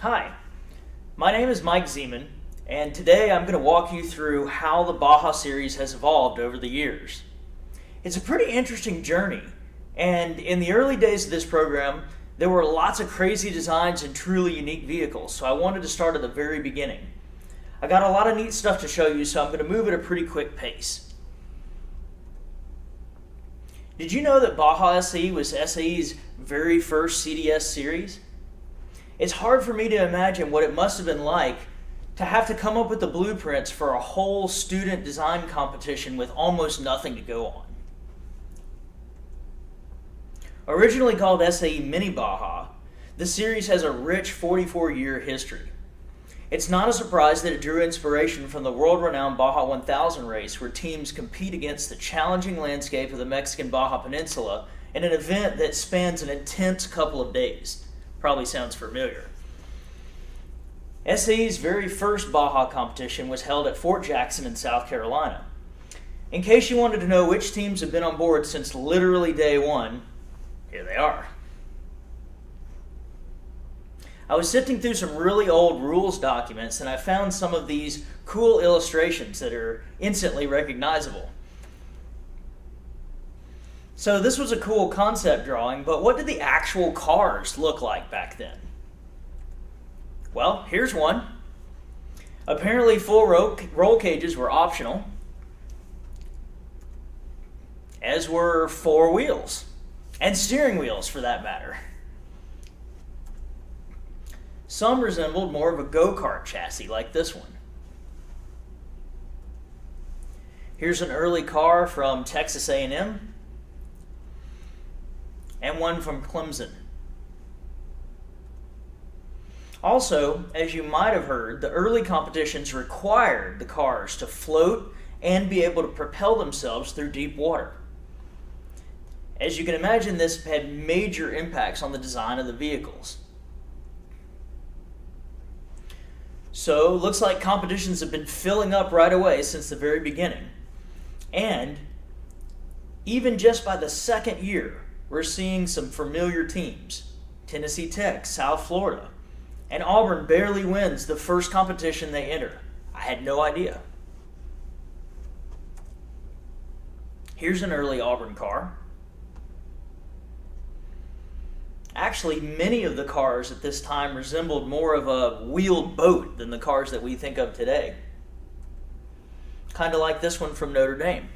Hi, my name is Mike Zeman, and today I'm going to walk you through how the Baja series has evolved over the years. It's a pretty interesting journey, and in the early days of this program, there were lots of crazy designs and truly unique vehicles, so I wanted to start at the very beginning. I got a lot of neat stuff to show you, so I'm going to move at a pretty quick pace. Did you know that Baja SAE was SAE's very first CDS series? It's hard for me to imagine what it must have been like to have to come up with the blueprints for a whole student design competition with almost nothing to go on. Originally called SAE Mini Baja, the series has a rich 44-year history. It's not a surprise that it drew inspiration from the world-renowned Baja 1000 race, where teams compete against the challenging landscape of the Mexican Baja Peninsula in an event that spans an intense couple of days. Probably sounds familiar. SAE's very first Baja competition was held at Fort Jackson in South Carolina. In case you wanted to know which teams have been on board since literally day one, here they are. I was sifting through some really old rules documents and I found some of these cool illustrations that are instantly recognizable. So this was a cool concept drawing, but what did the actual cars look like back then? Well, here's one. Apparently full roll cages were optional, as were four wheels, and steering wheels for that matter. Some resembled more of a go-kart chassis like this one. Here's an early car from Texas A&M and one from Clemson. Also, as you might have heard, the early competitions required the cars to float and be able to propel themselves through deep water. As you can imagine, this had major impacts on the design of the vehicles. So, looks like competitions have been filling up right away since the very beginning. And even just by the second year, we're seeing some familiar teams. Tennessee Tech, South Florida, and Auburn barely wins the first competition they enter. I had no idea. Here's an early Auburn car. Actually, many of the cars at this time resembled more of a wheeled boat than the cars that we think of today. Kind of like this one from Notre Dame.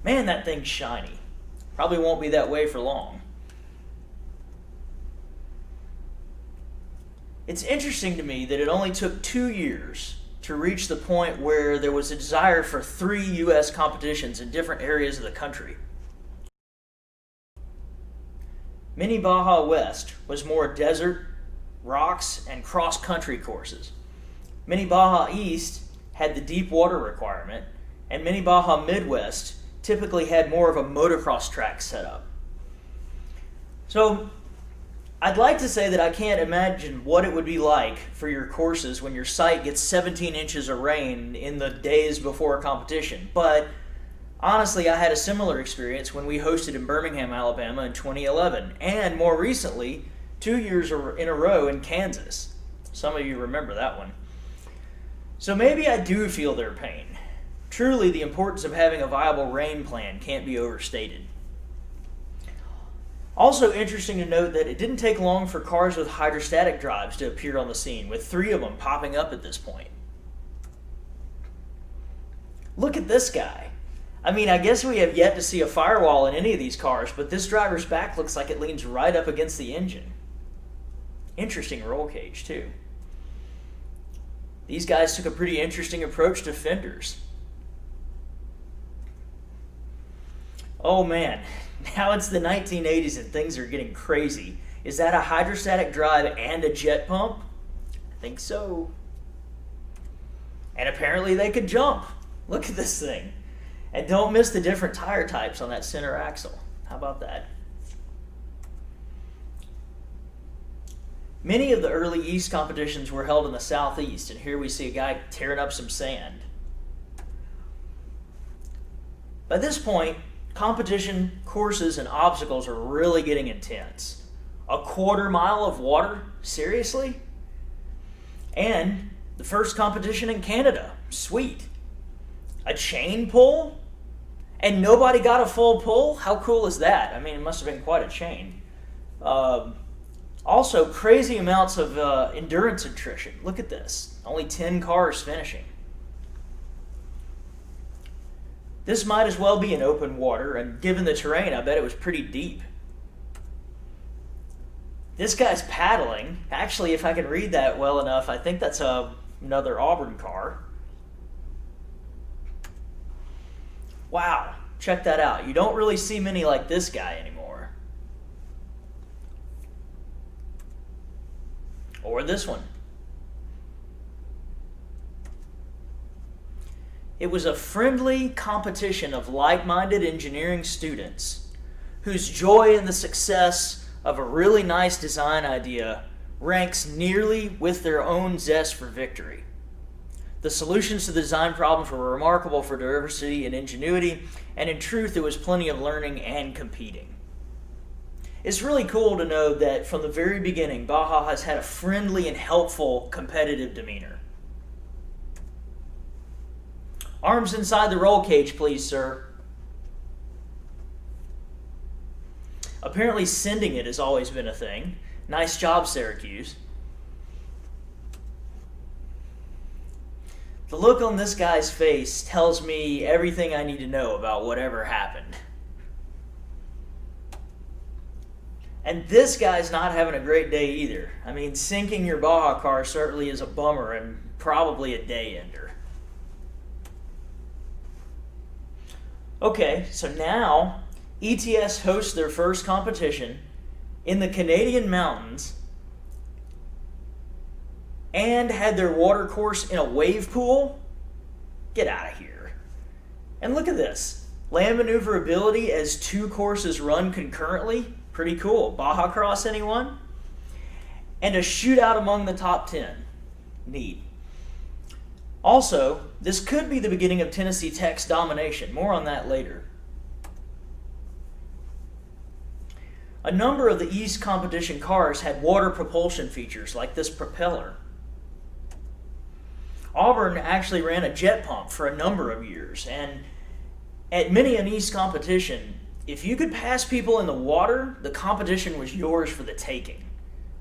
Man, that thing's shiny. Probably won't be that way for long. It's interesting to me that it only took 2 years to reach the point where there was a desire for 3 U.S. competitions in different areas of the country. Mini Baja West was more desert, rocks, and cross-country courses. Mini Baja East had the deep water requirement, and Mini Baja Midwest typically had more of a motocross track setup. So, I'd like to say that I can't imagine what it would be like for your courses when your site gets 17 inches of rain in the days before a competition, but honestly, I had a similar experience when we hosted in Birmingham, Alabama in 2011, and more recently, 2 years in a row in Kansas. Some of you remember that one. So maybe I do feel their pain. Truly, the importance of having a viable rain plan can't be overstated. Also interesting to note that it didn't take long for cars with hydrostatic drives to appear on the scene, with 3 of them popping up at this point. Look at this guy. I mean, I guess we have yet to see a firewall in any of these cars, but this driver's back looks like it leans right up against the engine. Interesting roll cage, too. These guys took a pretty interesting approach to fenders. Oh man, now it's the 1980s and things are getting crazy. Is that a hydrostatic drive and a jet pump? I think so. And apparently they could jump. Look at this thing. And don't miss the different tire types on that center axle. How about that? Many of the early East competitions were held in the Southeast, and here we see a guy tearing up some sand. By this point, competition, courses, and obstacles are really getting intense. A 1/4 mile of water? Seriously? And the first competition in Canada. Sweet. A chain pull? And nobody got a full pull? How cool is that? I mean, it must have been quite a chain. Also, crazy amounts of endurance attrition. Look at this. Only 10 cars finishing. This might as well be in open water, and given the terrain, I bet it was pretty deep. This guy's paddling. Actually, if I can read that well enough, I think that's another Auburn car. Wow, check that out. You don't really see many like this guy anymore. Or this one. It was a friendly competition of like-minded engineering students whose joy in the success of a really nice design idea ranks nearly with their own zest for victory. The solutions to the design problems were remarkable for diversity and ingenuity, and in truth, there was plenty of learning and competing. It's really cool to know that from the very beginning, Baja has had a friendly and helpful competitive demeanor. Arms inside the roll cage, please, sir. Apparently sending it has always been a thing. Nice job, Syracuse. The look on this guy's face tells me everything I need to know about whatever happened. And this guy's not having a great day either. I mean, sinking your Baja car certainly is a bummer and probably a day ender. Okay, so now ETS hosts their first competition in the Canadian mountains and had their water course in a wave pool? Get out of here. And look at this. Land maneuverability as 2 courses run concurrently. Pretty cool. Baja Cross, anyone? And a shootout among the top 10. Neat. Also, this could be the beginning of Tennessee Tech's domination. More on that later. A number of the East competition cars had water propulsion features like this propeller. Auburn actually ran a jet pump for a number of years, and at many an East competition, if you could pass people in the water, the competition was yours for the taking.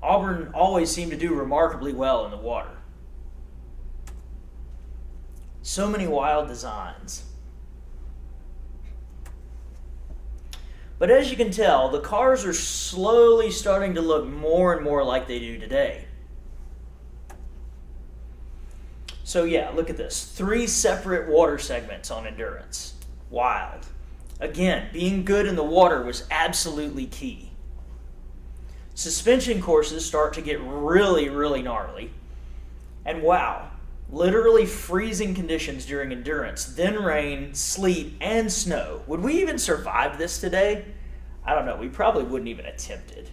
Auburn always seemed to do remarkably well in the water. So many wild designs. But as you can tell, the cars are slowly starting to look more and more like they do today. So yeah, look at this. 3 separate water segments on endurance. Wild. Again, being good in the water was absolutely key. Suspension courses start to get really, really gnarly. And wow, literally freezing conditions during endurance, then rain, sleet, and snow. Would we even survive this today? I don't know. We probably wouldn't even attempt it.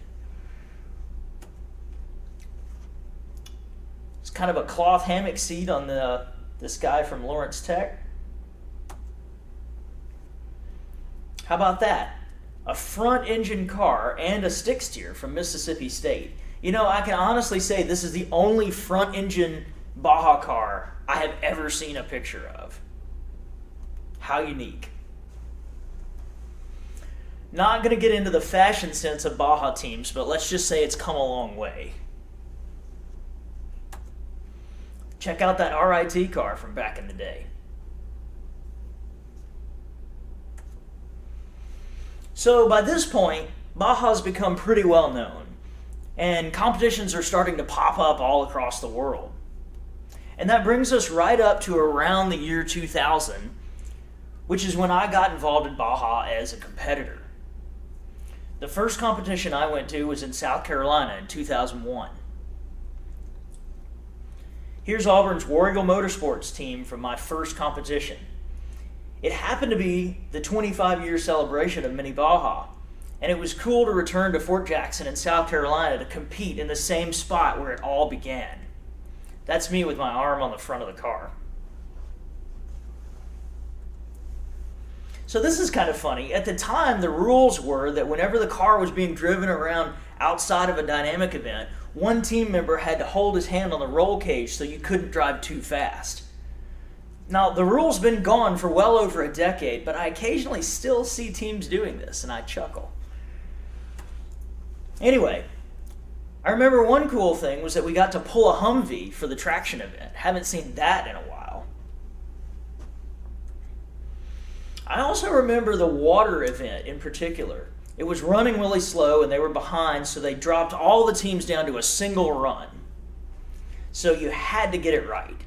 It's kind of a cloth hammock seat on this guy from Lawrence Tech. How about that? A front engine car and a stick steer from Mississippi State. You know, I can honestly say this is the only front engine Baja car I have ever seen a picture of. How unique. Not going to get into the fashion sense of Baja teams, but let's just say it's come a long way. Check out that RIT car from back in the day. So by this point, Baja's become pretty well known, and competitions are starting to pop up all across the world. And that brings us right up to around the year 2000, which is when I got involved in Baja as a competitor. The first competition I went to was in South Carolina in 2001. Here's Auburn's War Eagle Motorsports team from my first competition. It happened to be the 25-year celebration of Mini Baja, and it was cool to return to Fort Jackson in South Carolina to compete in the same spot where it all began. That's me with my arm on the front of the car. So this is kind of funny. At the time, the rules were that whenever the car was being driven around outside of a dynamic event, one team member had to hold his hand on the roll cage so you couldn't drive too fast. Now, the rule's been gone for well over a decade, but I occasionally still see teams doing this, and I chuckle. Anyway, I remember one cool thing was that we got to pull a Humvee for the traction event. Haven't seen that in a while. I also remember the water event in particular. It was running really slow and they were behind, so they dropped all the teams down to a single run. So you had to get it right.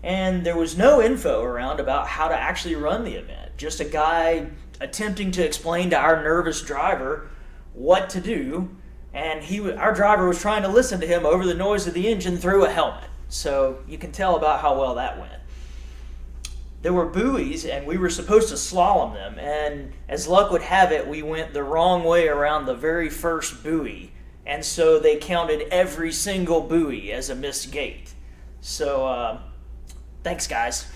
And there was no info around about how to actually run the event. Just a guy attempting to explain to our nervous driver what to do, and our driver was trying to listen to him over the noise of the engine through a helmet. So you can tell about how well that went. There were buoys, and we were supposed to slalom them, and as luck would have it, we went the wrong way around the very first buoy, and so they counted every single buoy as a missed gate. So, thanks, guys.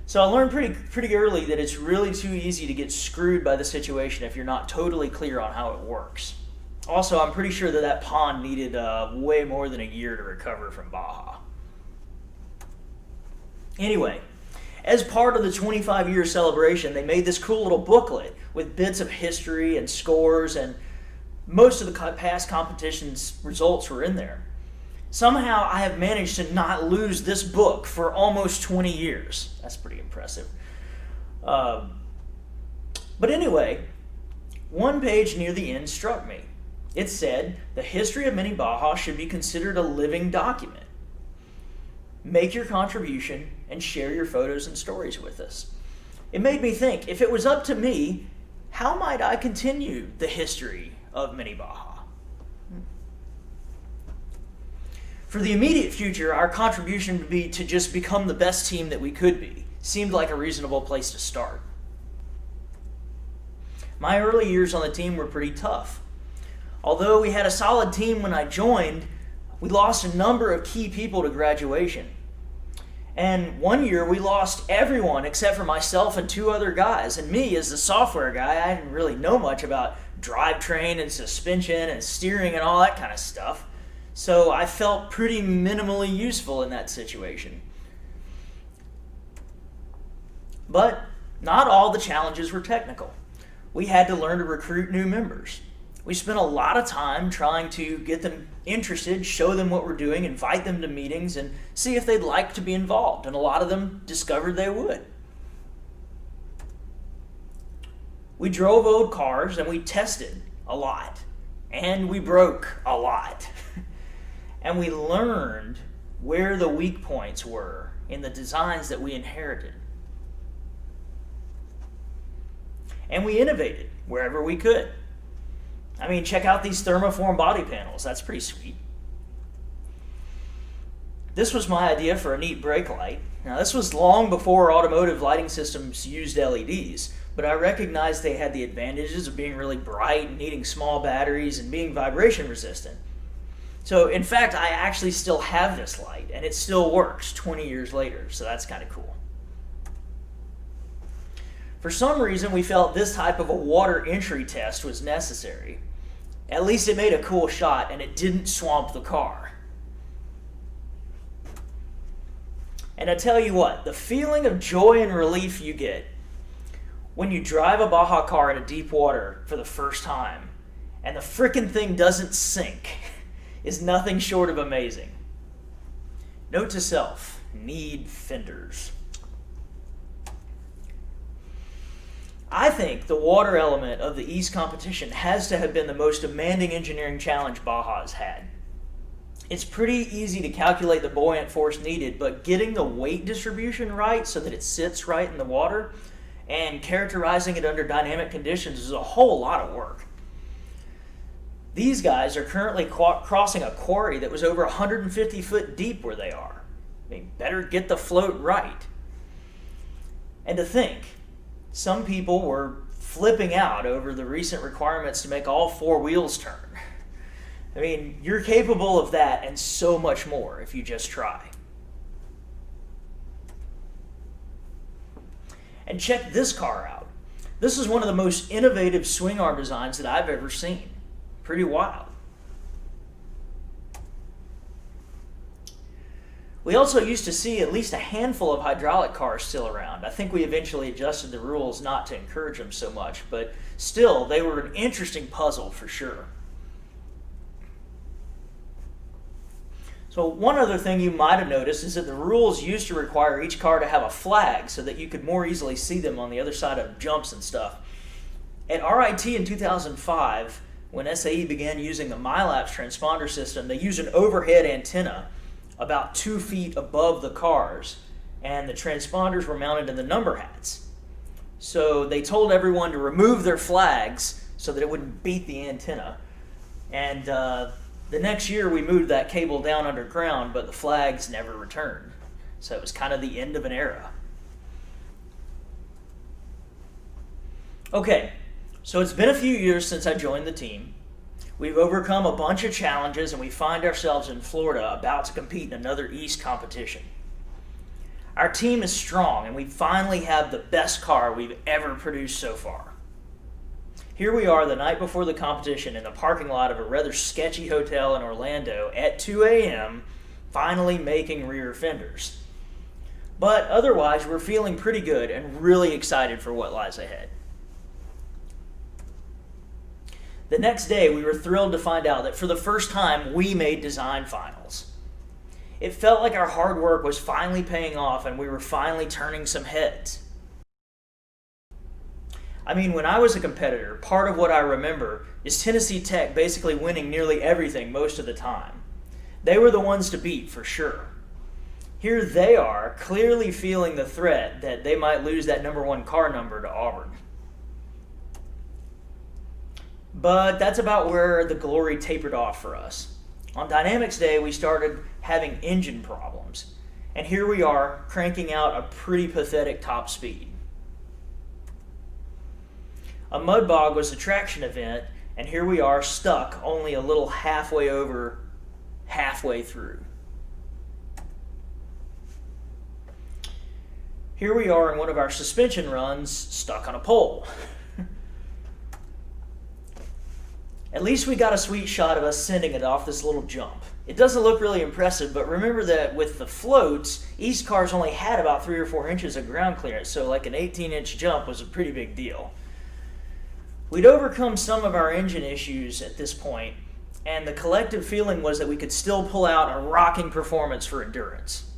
So I learned pretty early that it's really too easy to get screwed by the situation if you're not totally clear on how it works. Also, I'm pretty sure that pond needed way more than a year to recover from Baja. Anyway, as part of the 25-year celebration, they made this cool little booklet with bits of history and scores, and most of the past competitions' results were in there. Somehow, I have managed to not lose this book for almost 20 years. That's pretty impressive. But anyway, one page near the end struck me. It said, "The history of Mini Baja should be considered a living document. Make your contribution and share your photos and stories with us." It made me think, if it was up to me, how might I continue the history of Mini Baja? For the immediate future, our contribution would be to just become the best team that we could be. Seemed like a reasonable place to start. My early years on the team were pretty tough. Although we had a solid team when I joined, we lost a number of key people to graduation. And one year we lost everyone except for myself and two other guys. And me, as the software guy, I didn't really know much about drivetrain and suspension and steering and all that kind of stuff. So I felt pretty minimally useful in that situation. But not all the challenges were technical. We had to learn to recruit new members. We spent a lot of time trying to get them interested, show them what we're doing, invite them to meetings, and see if they'd like to be involved. And a lot of them discovered they would. We drove old cars and we tested a lot. And we broke a lot. And we learned where the weak points were in the designs that we inherited. And we innovated wherever we could. I mean, check out these thermoform body panels. That's pretty sweet. This was my idea for a neat brake light. Now, this was long before automotive lighting systems used LEDs, but I recognized they had the advantages of being really bright and needing small batteries and being vibration resistant. So, in fact, I actually still have this light, and it still works 20 years later, so that's kind of cool. For some reason, we felt this type of a water entry test was necessary. At least it made a cool shot, and it didn't swamp the car. And I tell you what, the feeling of joy and relief you get when you drive a Baja car into deep water for the first time, and the frickin' thing doesn't sink, is nothing short of amazing. Note to self, need fenders. I think the water element of the East competition has to have been the most demanding engineering challenge Baja has had. It's pretty easy to calculate the buoyant force needed, but getting the weight distribution right so that it sits right in the water and characterizing it under dynamic conditions is a whole lot of work. These guys are currently crossing a quarry that was over 150 foot deep where they are. They better get the float right. And to think, some people were flipping out over the recent requirements to make all four wheels turn. I mean, you're capable of that and so much more if you just try. And check this car out. This is one of the most innovative swing arm designs that I've ever seen. Pretty wild. We also used to see at least a handful of hydraulic cars still around. I think we eventually adjusted the rules not to encourage them so much, but still, they were an interesting puzzle for sure. So one other thing you might have noticed is that the rules used to require each car to have a flag so that you could more easily see them on the other side of jumps and stuff. At RIT in 2005, when SAE began using the MILAPS transponder system, they used an overhead antenna about 2 feet above the cars, and the transponders were mounted in the number hats. So they told everyone to remove their flags so that it wouldn't beat the antenna. And the next year we moved that cable down underground, but the flags never returned. So it was kind of the end of an era. Okay, so it's been a few years since I joined the team. We've overcome a bunch of challenges, and we find ourselves in Florida about to compete in another East competition. Our team is strong, and we finally have the best car we've ever produced so far. Here we are the night before the competition in the parking lot of a rather sketchy hotel in Orlando at 2 a.m., finally making rear fenders. But otherwise, we're feeling pretty good and really excited for what lies ahead. The next day, we were thrilled to find out that for the first time, we made design finals. It felt like our hard work was finally paying off and we were finally turning some heads. I mean, when I was a competitor, part of what I remember is Tennessee Tech basically winning nearly everything most of the time. They were the ones to beat, for sure. Here they are, clearly feeling the threat that they might lose that number 1 car number to Auburn. But that's about where the glory tapered off for us. On Dynamics Day, we started having engine problems. And here we are, cranking out a pretty pathetic top speed. A mud bog was a traction event, and here we are, stuck only a little halfway through. Here we are in one of our suspension runs, stuck on a pole. At least we got a sweet shot of us sending it off this little jump. It doesn't look really impressive, but remember that with the floats, East cars only had about 3 or 4 inches of ground clearance, so like an 18-inch jump was a pretty big deal. We'd overcome some of our engine issues at this point, and the collective feeling was that we could still pull out a rocking performance for endurance.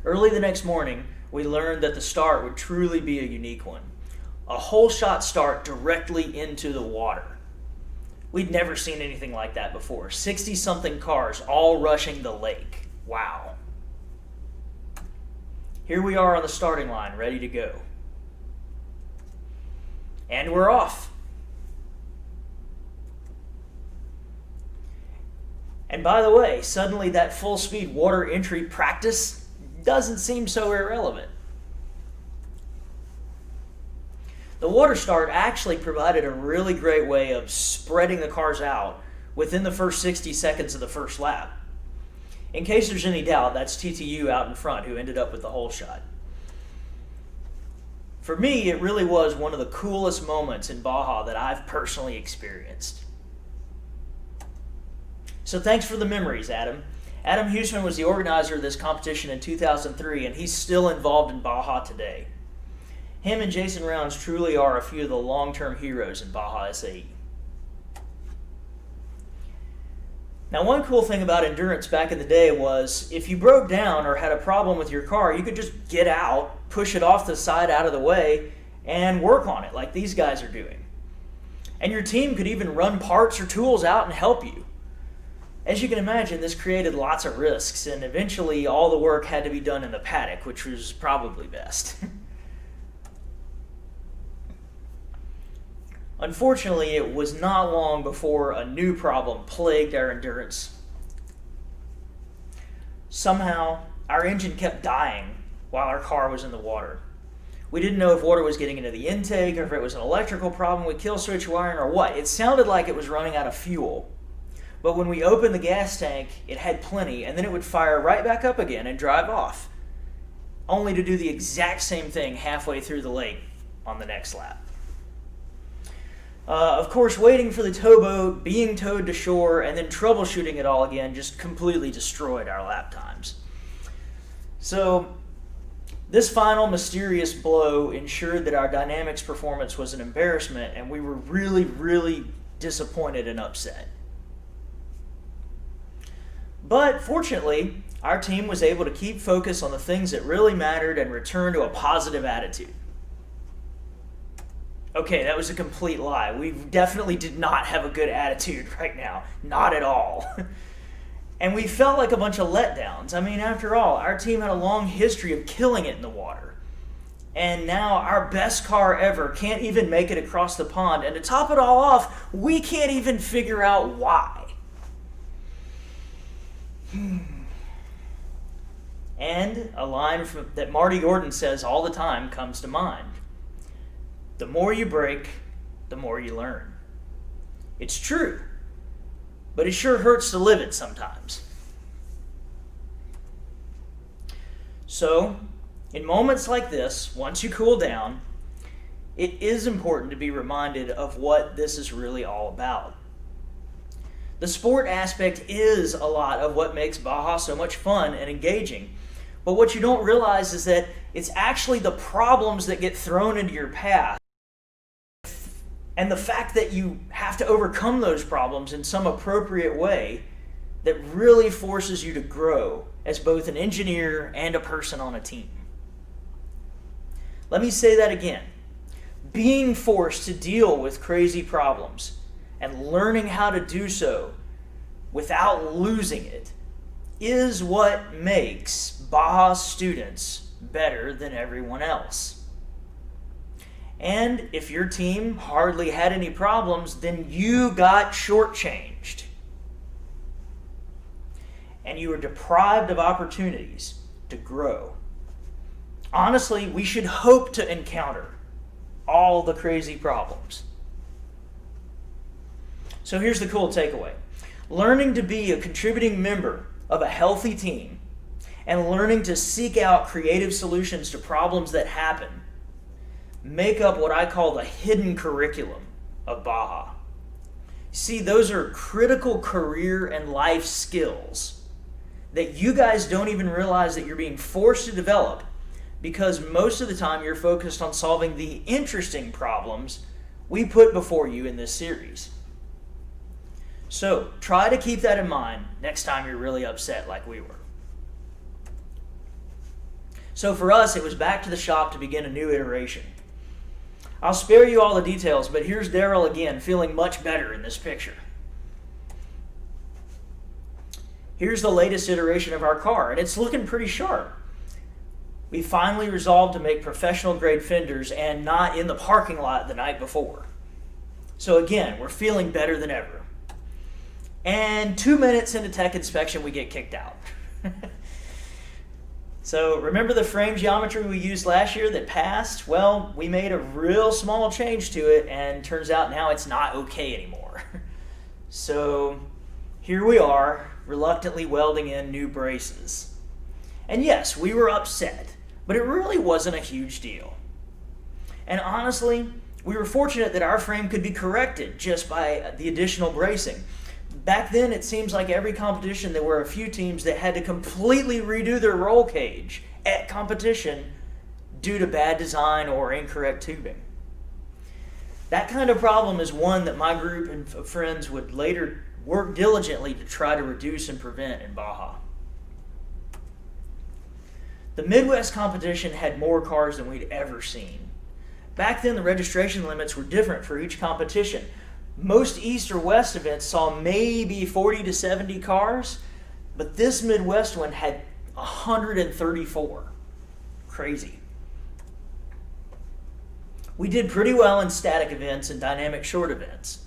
Early the next morning, we learned that the start would truly be a unique one. A whole shot start directly into the water. We'd never seen anything like that before. 60-something cars all rushing the lake. Wow. Here we are on the starting line, ready to go. And we're off. And by the way, suddenly that full-speed water entry practice doesn't seem so irrelevant. The water start actually provided a really great way of spreading the cars out within the first 60 seconds of the first lap. In case there's any doubt, that's TTU out in front who ended up with the whole shot. For me, it really was one of the coolest moments in Baja that I've personally experienced. So thanks for the memories, Adam. Adam Hussman was the organizer of this competition in 2003, and he's still involved in Baja today. Him and Jason Rounds truly are a few of the long-term heroes in Baja SAE. Now, one cool thing about endurance back in the day was if you broke down or had a problem with your car, you could just get out, push it off the side out of the way, and work on it like these guys are doing. And your team could even run parts or tools out and help you. As you can imagine, this created lots of risks, and eventually all the work had to be done in the paddock, which was probably best. Unfortunately, it was not long before a new problem plagued our endurance. Somehow, our engine kept dying while our car was in the water. We didn't know if water was getting into the intake or if it was an electrical problem with kill switch wiring or what. It sounded like it was running out of fuel. But when we opened the gas tank, it had plenty, and then it would fire right back up again and drive off, only to do the exact same thing halfway through the lake on the next lap. Of course, waiting for the towboat, being towed to shore, and then troubleshooting it all again just completely destroyed our lap times. So, this final mysterious blow ensured that our dynamics performance was an embarrassment, and we were really, really disappointed and upset. But fortunately, our team was able to keep focus on the things that really mattered and return to a positive attitude. Okay, that was a complete lie. We definitely did not have a good attitude right now. Not at all. And we felt like a bunch of letdowns. I mean, after all, our team had a long history of killing it in the water. And now our best car ever can't even make it across the pond. And to top it all off, we can't even figure out why. And a line that Marty Gordon says all the time comes to mind. The more you break, the more you learn. It's true, but it sure hurts to live it sometimes. So, in moments like this, once you cool down, it is important to be reminded of what this is really all about. The sport aspect is a lot of what makes Baja so much fun and engaging. But what you don't realize is that it's actually the problems that get thrown into your path and the fact that you have to overcome those problems in some appropriate way that really forces you to grow as both an engineer and a person on a team. Let me say that again. Being forced to deal with crazy problems and learning how to do so without losing it is what makes Baja students better than everyone else. And if your team hardly had any problems, then you got shortchanged. And you were deprived of opportunities to grow. Honestly, we should hope to encounter all the crazy problems. So here's the cool takeaway. Learning to be a contributing member of a healthy team and learning to seek out creative solutions to problems that happen make up what I call the hidden curriculum of Baja. See, those are critical career and life skills that you guys don't even realize that you're being forced to develop because most of the time you're focused on solving the interesting problems we put before you in this series. So try to keep that in mind next time you're really upset like we were. So for us, it was back to the shop to begin a new iteration. I'll spare you all the details, but here's Daryl again, feeling much better in this picture. Here's the latest iteration of our car, and it's looking pretty sharp. We finally resolved to make professional grade fenders and not in the parking lot the night before. So again, we're feeling better than ever. And 2 minutes into tech inspection, we get kicked out. So remember the frame geometry we used last year that passed? Well, we made a real small change to it, and turns out now it's not okay anymore. So here we are, reluctantly welding in new braces. And yes, we were upset, but it really wasn't a huge deal. And honestly, we were fortunate that our frame could be corrected just by the additional bracing. Back then, it seems like every competition there were a few teams that had to completely redo their roll cage at competition due to bad design or incorrect tubing. That kind of problem is one that my group of friends would later work diligently to try to reduce and prevent in Baja. The Midwest competition had more cars than we'd ever seen. Back then, the registration limits were different for each competition. Most East or West events saw maybe 40 to 70 cars, but this Midwest one had 134. Crazy. We did pretty well in static events and dynamic short events.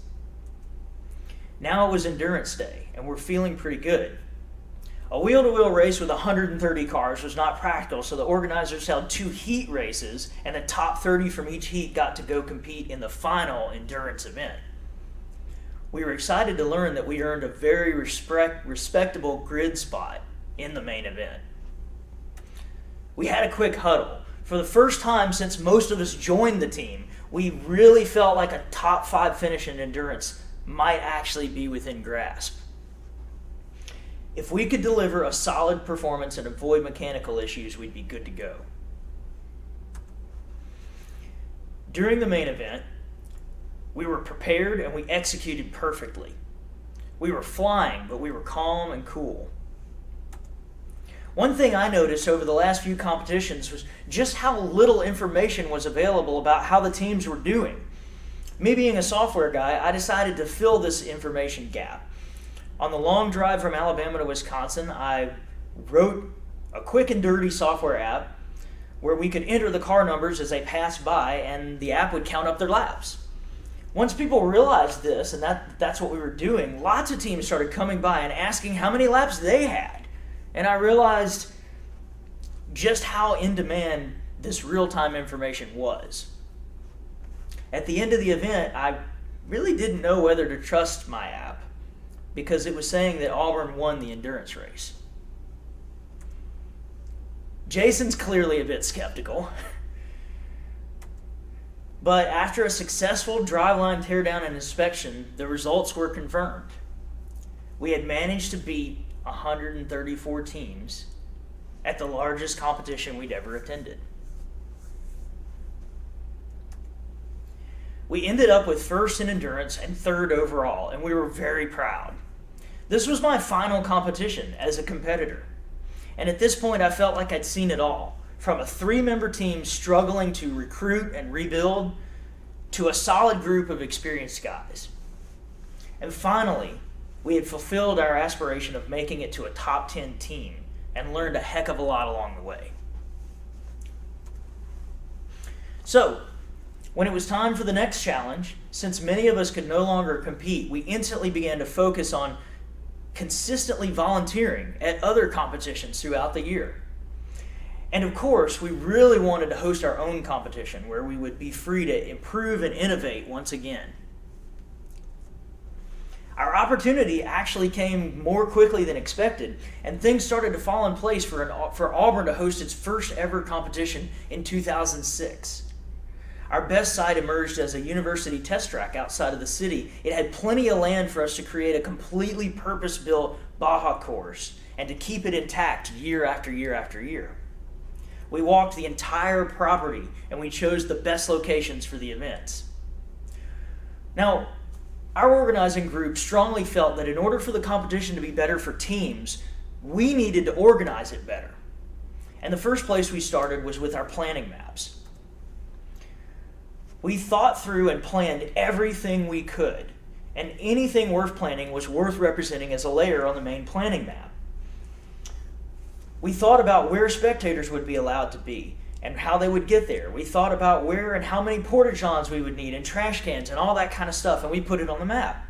Now it was endurance day, and we're feeling pretty good. A wheel-to-wheel race with 130 cars was not practical, so the organizers held 2 heat races, and the top 30 from each heat got to go compete in the final endurance event. We were excited to learn that we earned a very respectable grid spot in the main event. We had a quick huddle. For the first time since most of us joined the team, we really felt like a top 5 finish in endurance might actually be within grasp. If we could deliver a solid performance and avoid mechanical issues, we'd be good to go. During the main event, we were prepared and we executed perfectly. We were flying, but we were calm and cool. One thing I noticed over the last few competitions was just how little information was available about how the teams were doing. Me being a software guy, I decided to fill this information gap. On the long drive from Alabama to Wisconsin, I wrote a quick and dirty software app where we could enter the car numbers as they passed by, and the app would count up their laps. Once people realized this, and that's what we were doing, lots of teams started coming by and asking how many laps they had. And I realized just how in demand this real-time information was. At the end of the event, I really didn't know whether to trust my app because it was saying that Auburn won the endurance race. Jason's clearly a bit skeptical. But after a successful driveline teardown and inspection, the results were confirmed. We had managed to beat 134 teams at the largest competition we'd ever attended. We ended up with first in endurance and third overall, and we were very proud. This was my final competition as a competitor, and at this point I felt like I'd seen it all, from a 3-member team struggling to recruit and rebuild to a solid group of experienced guys. And finally, we had fulfilled our aspiration of making it to a top 10 team and learned a heck of a lot along the way. So, when it was time for the next challenge, since many of us could no longer compete, we instantly began to focus on consistently volunteering at other competitions throughout the year. And of course, we really wanted to host our own competition where we would be free to improve and innovate once again. Our opportunity actually came more quickly than expected, and things started to fall in place for Auburn to host its first ever competition in 2006. Our best site emerged as a university test track outside of the city. It had plenty of land for us to create a completely purpose-built Baja course and to keep it intact year after year after year. We walked the entire property and we chose the best locations for the events. Now, our organizing group strongly felt that in order for the competition to be better for teams, we needed to organize it better. And the first place we started was with our planning maps. We thought through and planned everything we could, and anything worth planning was worth representing as a layer on the main planning map. We thought about where spectators would be allowed to be and how they would get there. We thought about where and how many porta-johns we would need and trash cans and all that kind of stuff, and we put it on the map.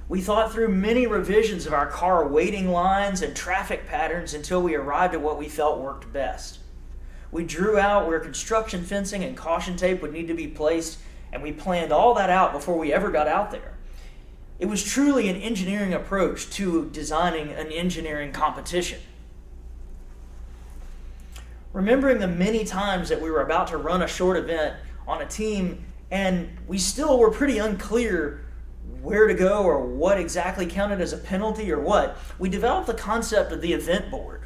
We thought through many revisions of our car waiting lines and traffic patterns until we arrived at what we felt worked best. We drew out where construction fencing and caution tape would need to be placed, and we planned all that out before we ever got out there. It was truly an engineering approach to designing an engineering competition. Remembering the many times that we were about to run a short event on a team and we still were pretty unclear where to go or what exactly counted as a penalty or what, we developed the concept of the event board.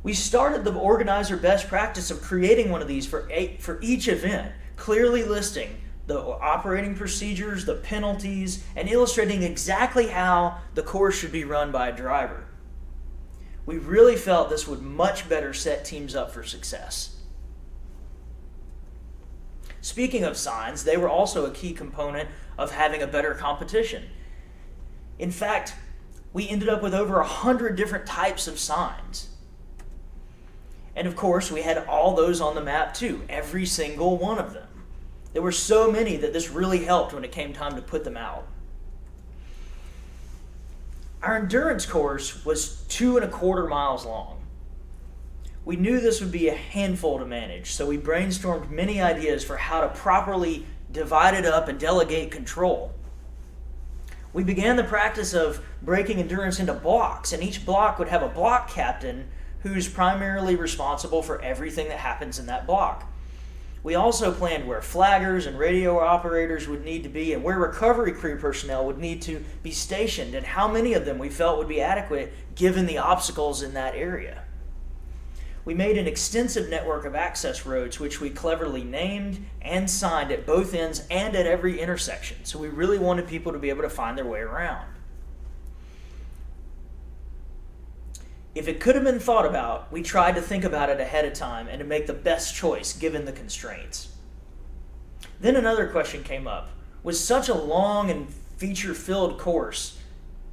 We started the organizer best practice of creating one of these for each event, clearly listing the operating procedures, the penalties, and illustrating exactly how the course should be run by a driver. We really felt this would much better set teams up for success. Speaking of signs, they were also a key component of having a better competition. In fact, we ended up with over 100 different types of signs. And of course, we had all those on the map too, every single one of them. There were so many that this really helped when it came time to put them out. Our endurance course was 2.25 miles long. We knew this would be a handful to manage, so we brainstormed many ideas for how to properly divide it up and delegate control. We began the practice of breaking endurance into blocks, and each block would have a block captain who's primarily responsible for everything that happens in that block. We also planned where flaggers and radio operators would need to be and where recovery crew personnel would need to be stationed and how many of them we felt would be adequate given the obstacles in that area. We made an extensive network of access roads which we cleverly named and signed at both ends and at every intersection, so we really wanted people to be able to find their way around. If it could have been thought about, we tried to think about it ahead of time and to make the best choice given the constraints. Then another question came up. With such a long and feature-filled course,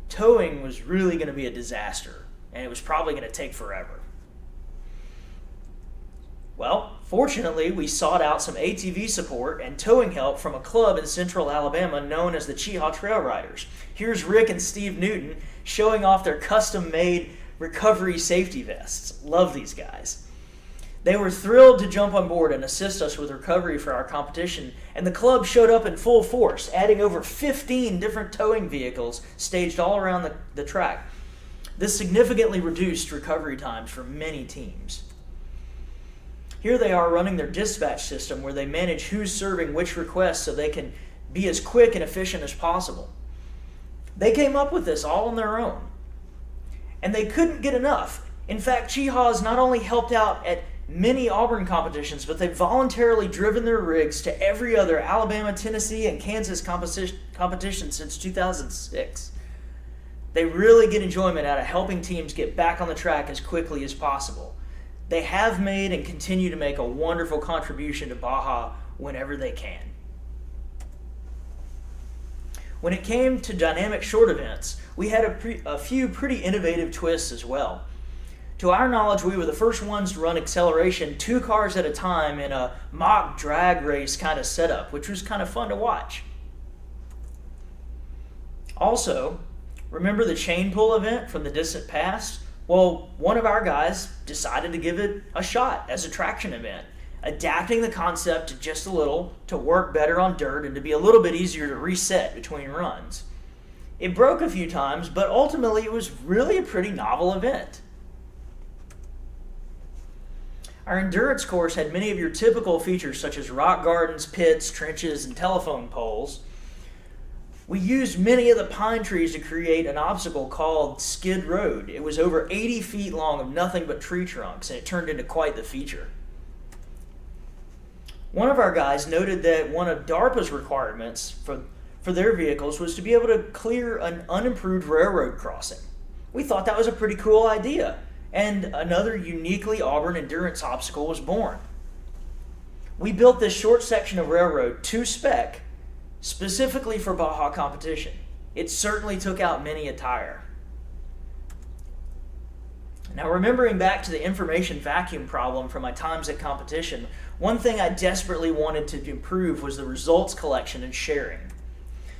towing was really going to be a disaster, and it was probably going to take forever. Well, fortunately, we sought out some ATV support and towing help from a club in central Alabama known as the Cheaha Trail Riders. Here's Rick and Steve Newton showing off their custom-made recovery safety vests. Love these guys. They were thrilled to jump on board and assist us with recovery for our competition, and the club showed up in full force, adding over 15 different towing vehicles staged all around the track. This significantly reduced recovery times for many teams. Here they are running their dispatch system where they manage who's serving which request so they can be as quick and efficient as possible. They came up with this all on their own. And they couldn't get enough. In fact, Cheaha's not only helped out at many Auburn competitions, but they've voluntarily driven their rigs to every other Alabama, Tennessee, and Kansas competition since 2006. They really get enjoyment out of helping teams get back on the track as quickly as possible. They have made and continue to make a wonderful contribution to Baja whenever they can. When it came to dynamic short events, we had a few pretty innovative twists as well. To our knowledge, we were the first ones to run acceleration 2 cars at a time in a mock drag race kind of setup, which was kind of fun to watch. Also, remember the chain pull event from the distant past? Well, one of our guys decided to give it a shot as a traction event, adapting the concept just a little to work better on dirt and to be a little bit easier to reset between runs. It broke a few times, but ultimately it was really a pretty novel event. Our endurance course had many of your typical features such as rock gardens, pits, trenches, and telephone poles. We used many of the pine trees to create an obstacle called Skid Road. It was over 80 feet long of nothing but tree trunks, and it turned into quite the feature. One of our guys noted that one of DARPA's requirements for their vehicles was to be able to clear an unimproved railroad crossing. We thought that was a pretty cool idea, and another uniquely Auburn endurance obstacle was born. We built this short section of railroad to spec specifically for Baja competition. It certainly took out many a tire. Now, remembering back to the information vacuum problem from my times at competition, one thing I desperately wanted to improve was the results collection and sharing.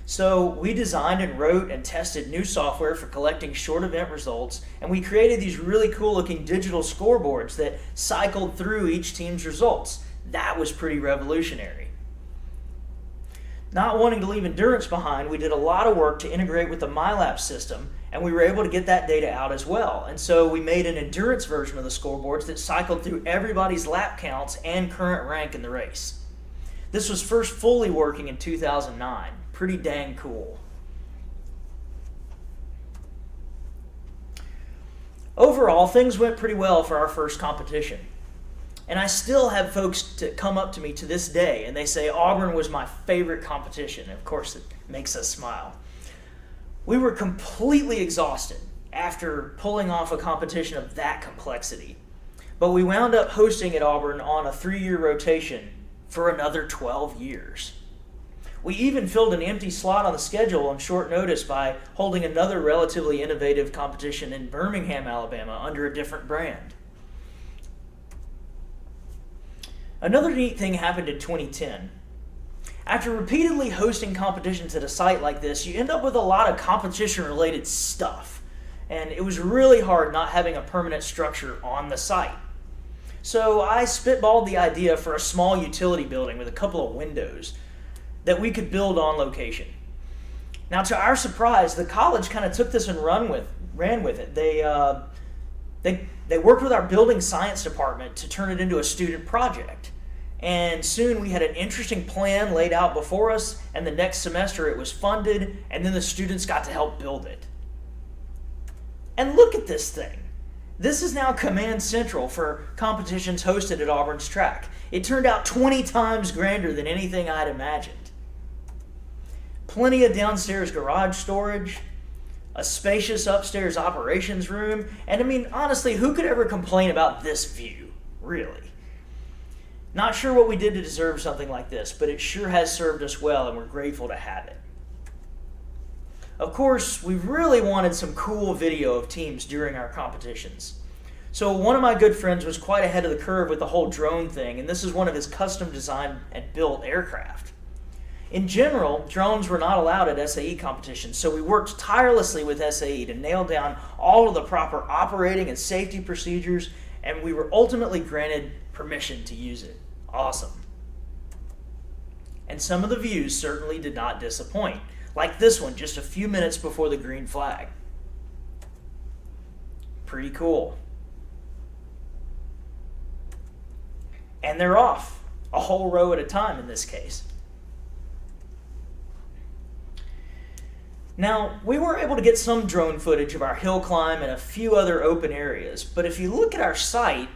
So we designed and wrote and tested new software for collecting short event results, and we created these really cool looking digital scoreboards that cycled through each team's results. That was pretty revolutionary. Not wanting to leave endurance behind, we did a lot of work to integrate with the MyLap system, and we were able to get that data out as well. And so we made an endurance version of the scoreboards that cycled through everybody's lap counts and current rank in the race. This was first fully working in 2009. Pretty dang cool. Overall, things went pretty well for our first competition. And I still have folks to come up to me to this day and they say Auburn was my favorite competition. And of course, it makes us smile. We were completely exhausted after pulling off a competition of that complexity. But we wound up hosting at Auburn on a 3-year rotation for another 12 years. We even filled an empty slot on the schedule on short notice by holding another relatively innovative competition in Birmingham, Alabama under a different brand. Another neat thing happened in 2010. After repeatedly hosting competitions at a site like this, you end up with a lot of competition-related stuff. And it was really hard not having a permanent structure on the site. So I spitballed the idea for a small utility building with a couple of windows that we could build on location. Now, to our surprise, the college kind of took this and ran with it. They worked with our building science department to turn it into a student project. And soon we had an interesting plan laid out before us, and the next semester it was funded, and then the students got to help build it. And look at this thing. This is now command central for competitions hosted at Auburn's track. It turned out 20 times grander than anything I'd imagined. Plenty of downstairs garage storage, a spacious upstairs operations room, and I mean, honestly, who could ever complain about this view, really? Not sure what we did to deserve something like this, but it sure has served us well, and we're grateful to have it. Of course, we really wanted some cool video of teams during our competitions. So one of my good friends was quite ahead of the curve with the whole drone thing, and this is one of his custom designed and built aircraft. In general, drones were not allowed at SAE competitions, so we worked tirelessly with SAE to nail down all of the proper operating and safety procedures, and we were ultimately granted permission to use it. Awesome. And some of the views certainly did not disappoint, like this one just a few minutes before the green flag. Pretty cool. And they're off, a whole row at a time in this case. Now, we were able to get some drone footage of our hill climb and a few other open areas, but if you look at our site,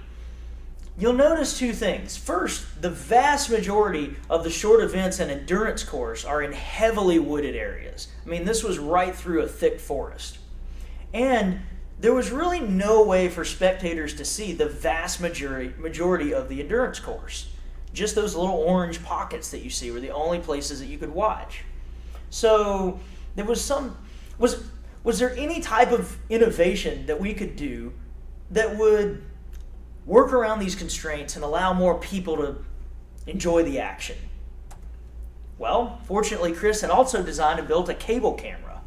you'll notice two things. First, the vast majority of the short events and endurance course are in heavily wooded areas. I mean, this was right through a thick forest. And there was really no way for spectators to see the vast majority of the endurance course. Just those little orange pockets that you see were the only places that you could watch. So there was was there any type of innovation that we could do that would work around these constraints and allow more people to enjoy the action? Well, fortunately, Chris had also designed and built a cable camera.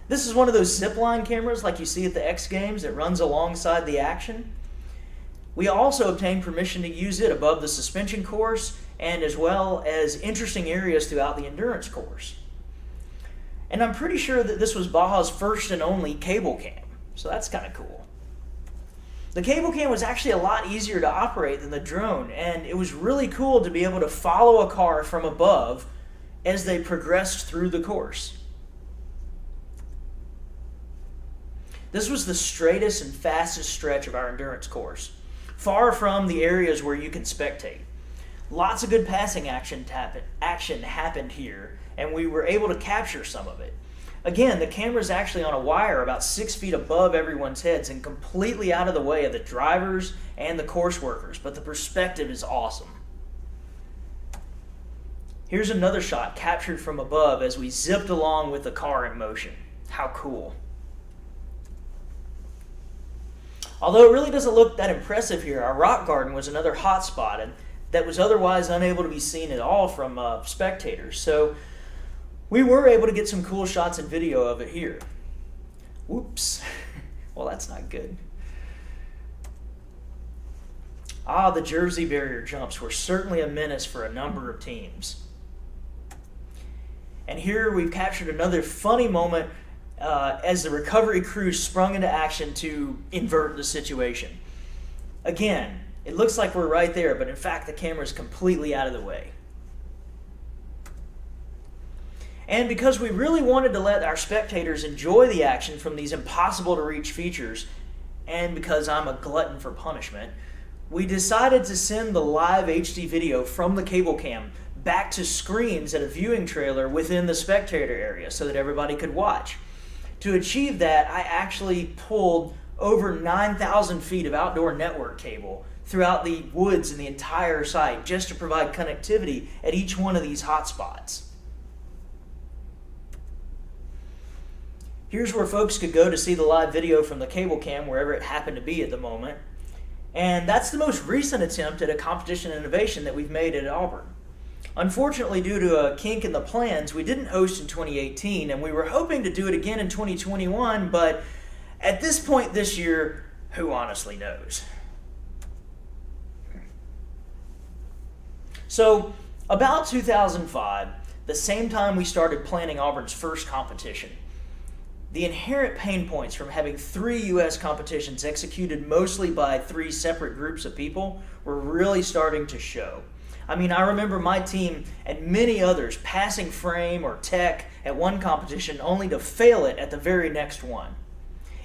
This is one of those zipline cameras like you see at the X Games that runs alongside the action. We also obtained permission to use it above the suspension course and as well as interesting areas throughout the endurance course. And I'm pretty sure that this was Baja's first and only cable cam, so that's kind of cool. The cable cam was actually a lot easier to operate than the drone, and it was really cool to be able to follow a car from above as they progressed through the course. This was the straightest and fastest stretch of our endurance course, far from the areas where you can spectate. Lots of good passing action happened here, and we were able to capture some of it. Again, the camera's actually on a wire about 6 feet above everyone's heads and completely out of the way of the drivers and the course workers, but the perspective is awesome. Here's another shot captured from above as we zipped along with the car in motion. How cool. Although it really doesn't look that impressive here, our rock garden was another hot spot and that was otherwise unable to be seen at all from spectators. So we were able to get some cool shots and video of it here. Whoops. Well, that's not good. The Jersey barrier jumps were certainly a menace for a number of teams. And here we've captured another funny moment as the recovery crew sprung into action to invert the situation. Again, it looks like we're right there, but in fact the camera is completely out of the way. And because we really wanted to let our spectators enjoy the action from these impossible to reach features, and because I'm a glutton for punishment, we decided to send the live HD video from the cable cam back to screens at a viewing trailer within the spectator area so that everybody could watch. To achieve that, I actually pulled over 9,000 feet of outdoor network cable throughout the woods and the entire site just to provide connectivity at each one of these hotspots. Here's where folks could go to see the live video from the cable cam wherever it happened to be at the moment. And that's the most recent attempt at a competition innovation that we've made at Auburn. Unfortunately, due to a kink in the plans, we didn't host in 2018, and we were hoping to do it again in 2021, but at this point this year, who honestly knows? So, about 2005, the same time we started planning Auburn's first competition, The inherent pain points from having 3 U.S. competitions executed mostly by 3 separate groups of people were really starting to show. I mean, I remember my team and many others passing frame or tech at one competition only to fail it at the very next one.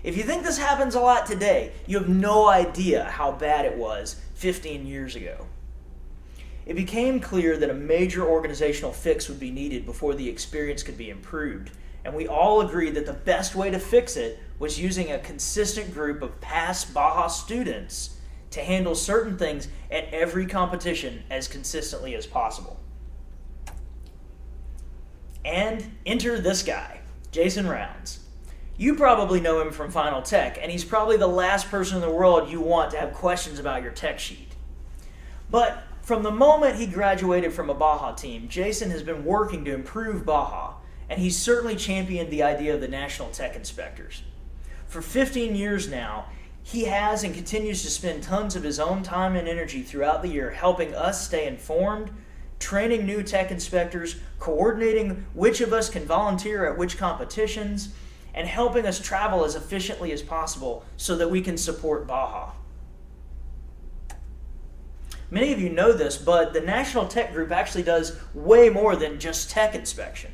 If you think this happens a lot today, you have no idea how bad it was 15 years ago. It became clear that a major organizational fix would be needed before the experience could be improved, and we all agreed that the best way to fix it was using a consistent group of past Baja students to handle certain things at every competition as consistently as possible. And enter this guy, Jason Rounds. You probably know him from Final Tech, and he's probably the last person in the world you want to have questions about your tech sheet. But from the moment he graduated from a Baja team, Jason has been working to improve Baja, and he's certainly championed the idea of the National Tech Inspectors. For 15 years now, he has and continues to spend tons of his own time and energy throughout the year helping us stay informed, training new tech inspectors, coordinating which of us can volunteer at which competitions, and helping us travel as efficiently as possible so that we can support Baja. Many of you know this, but the National Tech Group actually does way more than just tech inspection.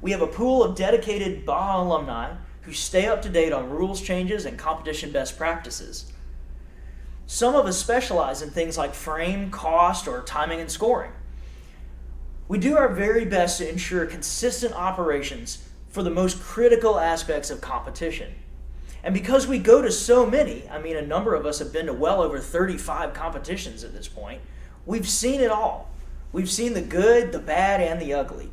We have a pool of dedicated Baja alumni who stay up to date on rules changes and competition best practices. Some of us specialize in things like frame, cost, or timing and scoring. We do our very best to ensure consistent operations for the most critical aspects of competition. And because we go to so many, I mean a number of us have been to well over 35 competitions at this point, we've seen it all. We've seen the good, the bad, and the ugly.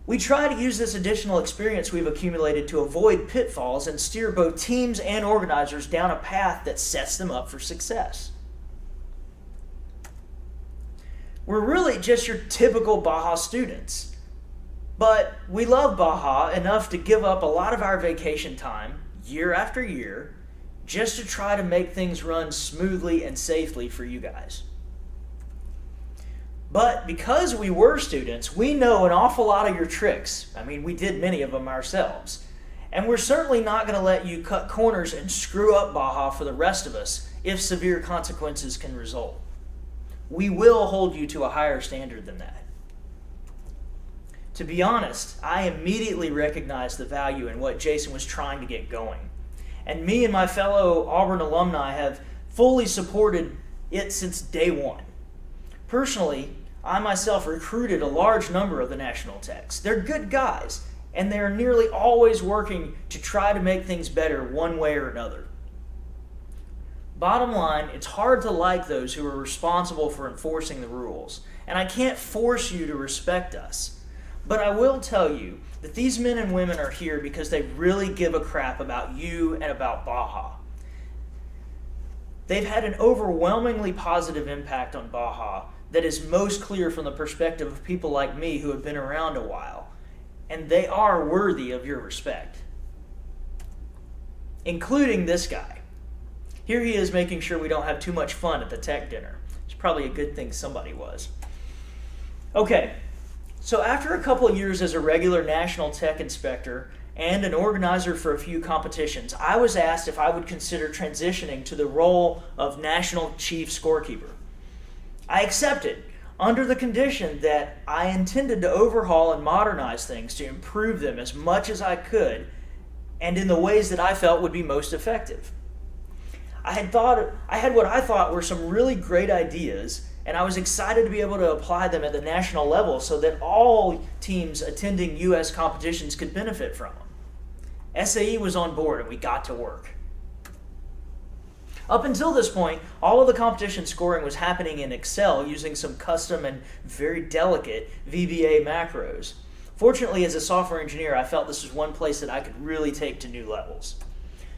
We try to use this additional experience we've accumulated to avoid pitfalls and steer both teams and organizers down a path that sets them up for success. We're really just your typical Baja students, but we love Baja enough to give up a lot of our vacation time, year after year, just to try to make things run smoothly and safely for you guys. But because we were students, we know an awful lot of your tricks. I mean, we did many of them ourselves. And we're certainly not going to let you cut corners and screw up Baja for the rest of us if severe consequences can result. We will hold you to a higher standard than that. To be honest, I immediately recognized the value in what Jason was trying to get going. And me and my fellow Auburn alumni have fully supported it since day one. Personally, I myself recruited a large number of the National Techs. They're good guys, and they're nearly always working to try to make things better one way or another. Bottom line, it's hard to like those who are responsible for enforcing the rules, and I can't force you to respect us. But I will tell you that these men and women are here because they really give a crap about you and about Baja. They've had an overwhelmingly positive impact on Baja that is most clear from the perspective of people like me who have been around a while, and they are worthy of your respect. Including this guy. Here he is making sure we don't have too much fun at the tech dinner. It's probably a good thing somebody was. Okay, so after a couple of years as a regular National Tech Inspector and an organizer for a few competitions, I was asked if I would consider transitioning to the role of National Chief Scorekeeper. I accepted, under the condition that I intended to overhaul and modernize things to improve them as much as I could and in the ways that I felt would be most effective. I had what I thought were some really great ideas, and I was excited to be able to apply them at the national level so that all teams attending U.S. competitions could benefit from them. SAE was on board, and we got to work. Up until this point, all of the competition scoring was happening in Excel using some custom and very delicate VBA macros. Fortunately, as a software engineer, I felt this was one place that I could really take to new levels.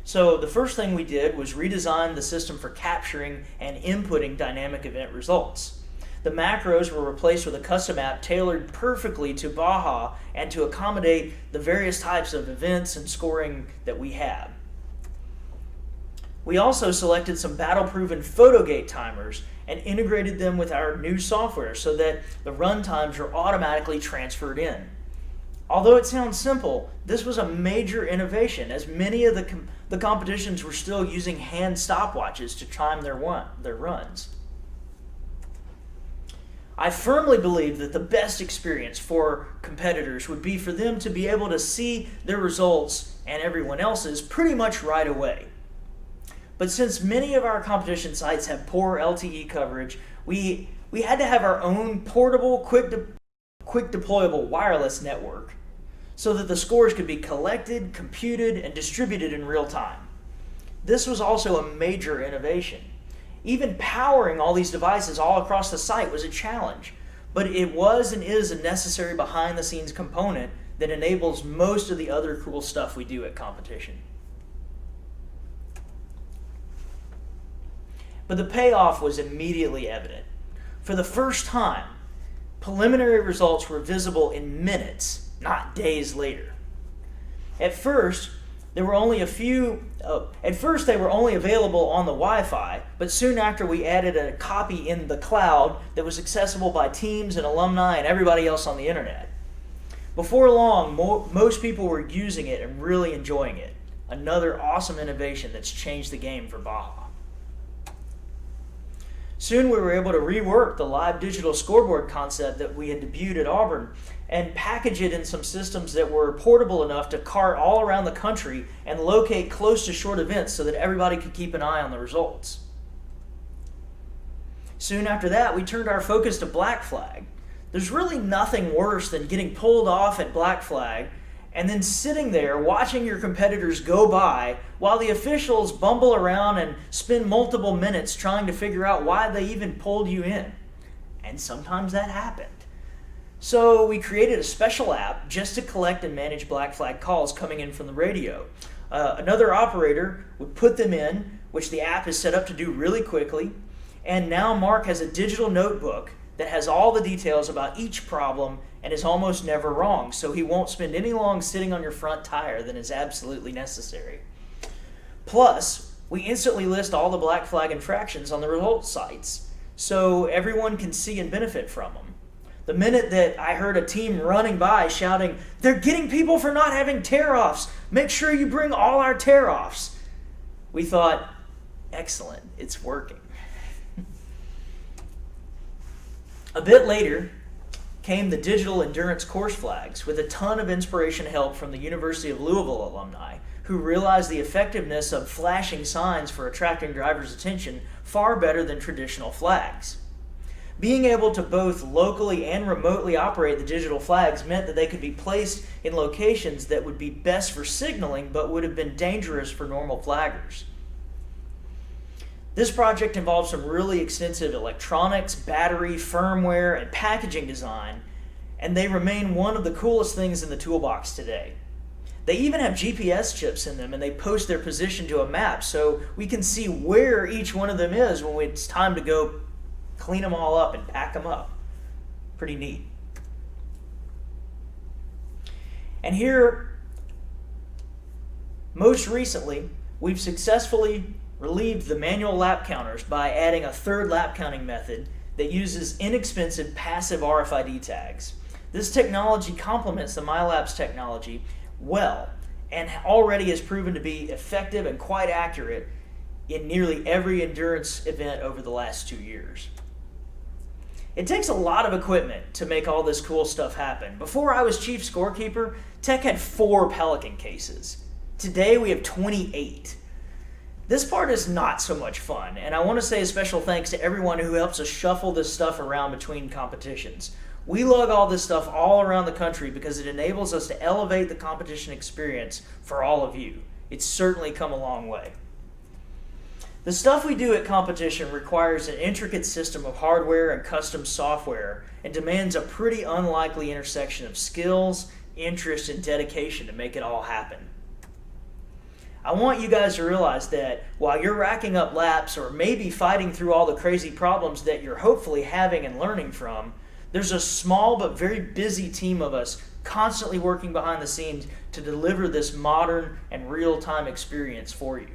So the first thing we did was redesign the system for capturing and inputting dynamic event results. The macros were replaced with a custom app tailored perfectly to Baja and to accommodate the various types of events and scoring that we have. We also selected some battle-proven photogate timers and integrated them with our new software so that the run times are automatically transferred in. Although it sounds simple, this was a major innovation, as many of the competitions were still using hand stopwatches to time their runs. I firmly believe that the best experience for competitors would be for them to be able to see their results and everyone else's pretty much right away. But since many of our competition sites have poor LTE coverage, we had to have our own portable, quick deployable wireless network so that the scores could be collected, computed, and distributed in real time. This was also a major innovation. Even powering all these devices all across the site was a challenge, but it was and is a necessary behind-the-scenes component that enables most of the other cool stuff we do at competition. But the payoff was immediately evident. For the first time, preliminary results were visible in minutes, not days later. At first, they were only available on the Wi-Fi, but soon after we added a copy in the cloud that was accessible by teams and alumni and everybody else on the internet. Before long, most people were using it and really enjoying it. Another awesome innovation that's changed the game for Baja. Soon we were able to rework the live digital scoreboard concept that we had debuted at Auburn and package it in some systems that were portable enough to cart all around the country and locate close to short events so that everybody could keep an eye on the results. Soon after that, we turned our focus to Black Flag. There's really nothing worse than getting pulled off at Black Flag and then sitting there watching your competitors go by while the officials bumble around and spend multiple minutes trying to figure out why they even pulled you in. And sometimes that happened. So we created a special app just to collect and manage Black Flag calls coming in from the radio. Another operator would put them in, which the app is set up to do really quickly. And now Mark has a digital notebook that has all the details about each problem and is almost never wrong, so he won't spend any long sitting on your front tire than is absolutely necessary. Plus, we instantly list all the Black Flag infractions on the results sites, so everyone can see and benefit from them. The minute that I heard a team running by shouting, "They're getting people for not having tear-offs! Make sure you bring all our tear-offs!" we thought, excellent, it's working. A bit later came the digital endurance course flags with a ton of inspiration help from the University of Louisville alumni who realized the effectiveness of flashing signs for attracting drivers' attention far better than traditional flags. Being able to both locally and remotely operate the digital flags meant that they could be placed in locations that would be best for signaling but would have been dangerous for normal flaggers. This project involved some really extensive electronics, battery, firmware, and packaging design, and they remain one of the coolest things in the toolbox today. They even have GPS chips in them, and they post their position to a map so we can see where each one of them is when it's time to go clean them all up and pack them up. Pretty neat. And here, most recently, we've successfully relieved the manual lap counters by adding a third lap counting method that uses inexpensive passive RFID tags. This technology complements the MyLapse technology well and already has proven to be effective and quite accurate in nearly every endurance event over the last 2 years. It takes a lot of equipment to make all this cool stuff happen. Before I was chief scorekeeper, Tech had 4 Pelican cases. Today we have 28. This part is not so much fun, and I want to say a special thanks to everyone who helps us shuffle this stuff around between competitions. We lug all this stuff all around the country because it enables us to elevate the competition experience for all of you. It's certainly come a long way. The stuff we do at competition requires an intricate system of hardware and custom software and demands a pretty unlikely intersection of skills, interest, and dedication to make it all happen. I want you guys to realize that while you're racking up laps or maybe fighting through all the crazy problems that you're hopefully having and learning from, there's a small but very busy team of us constantly working behind the scenes to deliver this modern and real-time experience for you.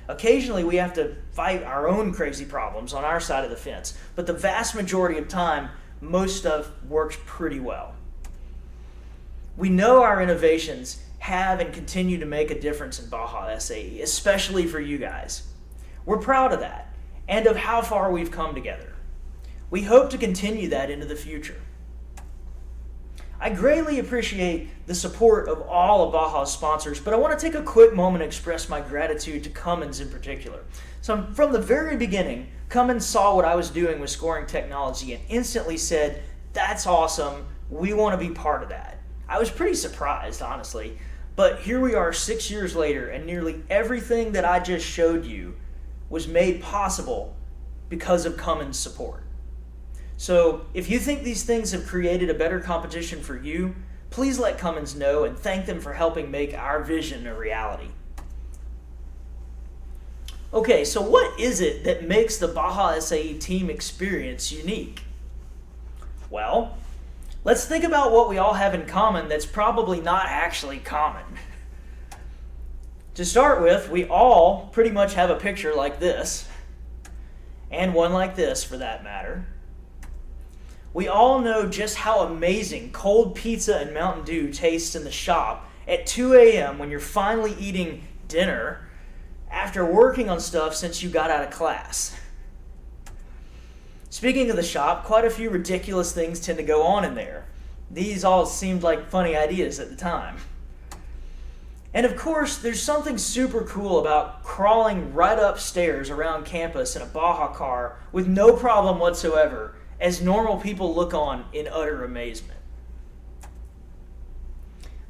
Occasionally we have to fight our own crazy problems on our side of the fence, but the vast majority of time, most stuff works pretty well. We know our innovations have and continue to make a difference in Baja SAE, especially for you guys. We're proud of that and of how far we've come together. We hope to continue that into the future. I greatly appreciate the support of all of Baja's sponsors, but I want to take a quick moment to express my gratitude to Cummins in particular. So from the very beginning, Cummins saw what I was doing with scoring technology and instantly said, "That's awesome, we want to be part of that." I was pretty surprised, honestly, but here we are 6 years later, and nearly everything that I just showed you was made possible because of Cummins' support. So if you think these things have created a better competition for you, please let Cummins know and thank them for helping make our vision a reality. Okay, so what is it that makes the Baja SAE team experience unique? Well, let's think about what we all have in common that's probably not actually common. To start with, we all pretty much have a picture like this, and one like this for that matter. We all know just how amazing cold pizza and Mountain Dew tastes in the shop at 2 a.m. when you're finally eating dinner after working on stuff since you got out of class. Speaking of the shop, quite a few ridiculous things tend to go on in there. These all seemed like funny ideas at the time. And of course, there's something super cool about crawling right upstairs around campus in a Baja car with no problem whatsoever, as normal people look on in utter amazement.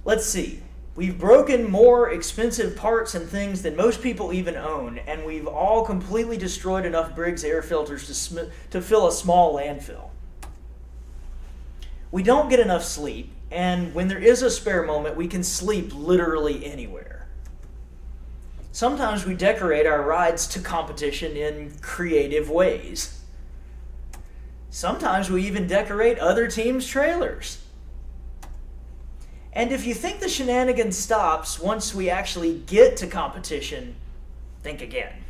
Let's see. We've broken more expensive parts and things than most people even own, and we've all completely destroyed enough Briggs air filters to fill a small landfill. We don't get enough sleep, and when there is a spare moment, we can sleep literally anywhere. Sometimes we decorate our rides to competition in creative ways. Sometimes we even decorate other teams' trailers. And if you think the shenanigans stops once we actually get to competition, think again.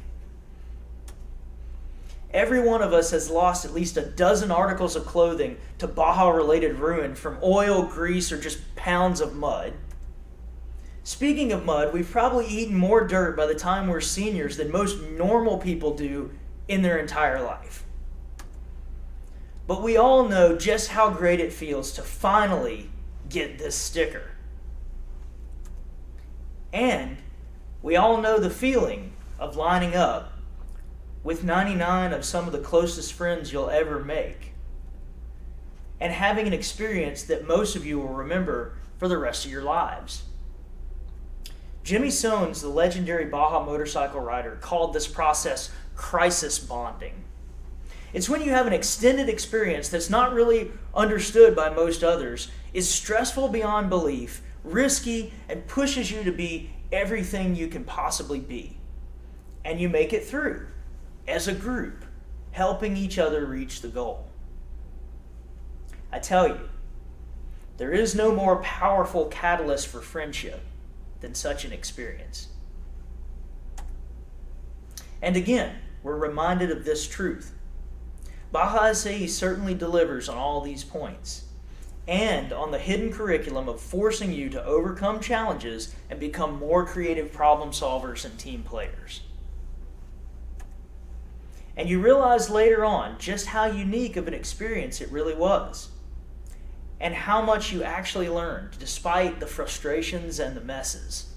Every one of us has lost at least a dozen articles of clothing to Baja-related ruin from oil, grease, or just pounds of mud. Speaking of mud, we've probably eaten more dirt by the time we're seniors than most normal people do in their entire life. But we all know just how great it feels to finally get this sticker. And we all know the feeling of lining up with 99 of some of the closest friends you'll ever make and having an experience that most of you will remember for the rest of your lives. Jimmy Soanes, the legendary Baja motorcycle rider, called this process crisis bonding. It's when you have an extended experience that's not really understood by most others, is stressful beyond belief, risky, and pushes you to be everything you can possibly be. And you make it through, as a group, helping each other reach the goal. I tell you, there is no more powerful catalyst for friendship than such an experience. And again, we're reminded of this truth. Baja SAE certainly delivers on all these points, and on the hidden curriculum of forcing you to overcome challenges and become more creative problem solvers and team players. And you realize later on just how unique of an experience it really was, and how much you actually learned despite the frustrations and the messes.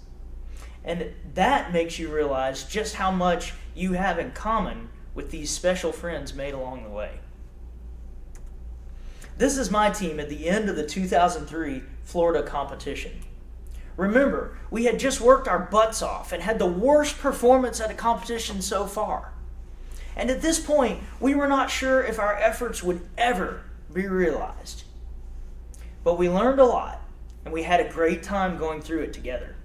And that makes you realize just how much you have in common with these special friends made along the way. This is my team at the end of the 2003 Florida competition. Remember, we had just worked our butts off and had the worst performance at a competition so far. And at this point, we were not sure if our efforts would ever be realized. But we learned a lot, and we had a great time going through it together.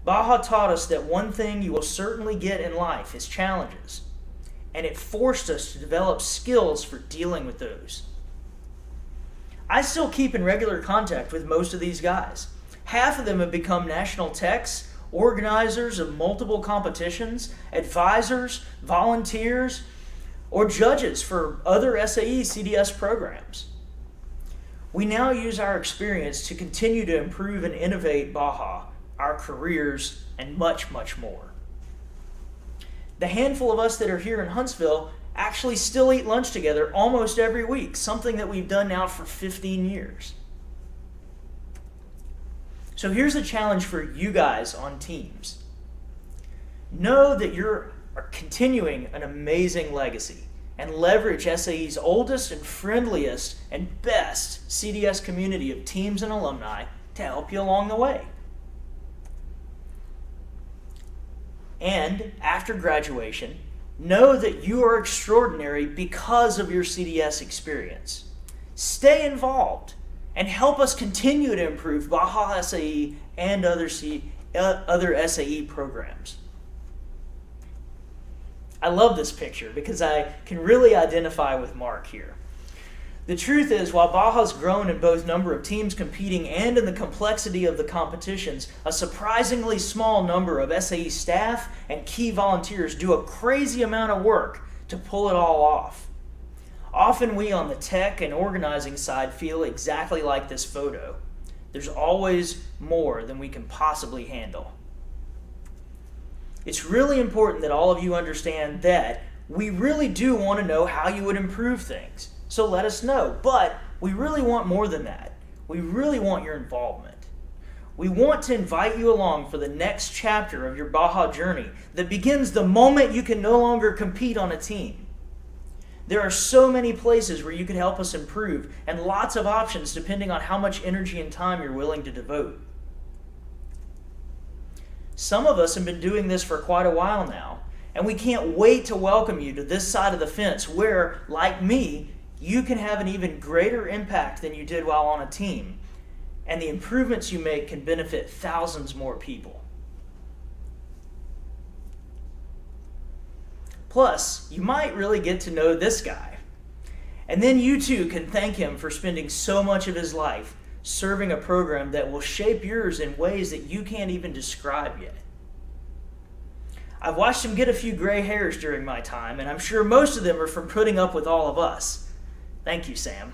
Baja taught us that one thing you will certainly get in life is challenges, and it forced us to develop skills for dealing with those. I still keep in regular contact with most of these guys. Half of them have become national techs, organizers of multiple competitions, advisors, volunteers, or judges for other SAE CDS programs. we now use our experience to continue to improve and innovate Baja, our careers, and much, much more. The handful of us that are here in Huntsville actually still eat lunch together almost every week, something that we've done now for 15 years. So here's a challenge for you guys on teams. Know that you're continuing an amazing legacy and leverage SAE's oldest and friendliest and best CDS community of teams and alumni to help you along the way. And after graduation, know that you are extraordinary because of your CDS experience. Stay involved and help us continue to improve Baja SAE and other SAE programs. I love this picture because I can really identify with Mark here. The truth is, while Baja's grown in both number of teams competing and in the complexity of the competitions, a surprisingly small number of SAE staff and key volunteers do a crazy amount of work to pull it all off. Often we on the tech and organizing side feel exactly like this photo. There's always more than we can possibly handle. It's really important that all of you understand that we really do want to know how you would improve things. So let us know. But we really want more than that. We really want your involvement. We want to invite you along for the next chapter of your Baja journey that begins the moment you can no longer compete on a team. There are so many places where you can help us improve and lots of options depending on how much energy and time you're willing to devote. Some of us have been doing this for quite a while now, and we can't wait to welcome you to this side of the fence where, like me, you can have an even greater impact than you did while on a team, and the improvements you make can benefit thousands more people. Plus, you might really get to know this guy, and then you too can thank him for spending so much of his life serving a program that will shape yours in ways that you can't even describe yet. I've watched him get a few gray hairs during my time, and I'm sure most of them are from putting up with all of us. Thank you, Sam.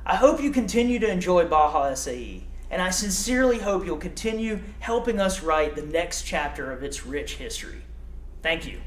I hope you continue to enjoy Baja SAE, and I sincerely hope you'll continue helping us write the next chapter of its rich history. Thank you.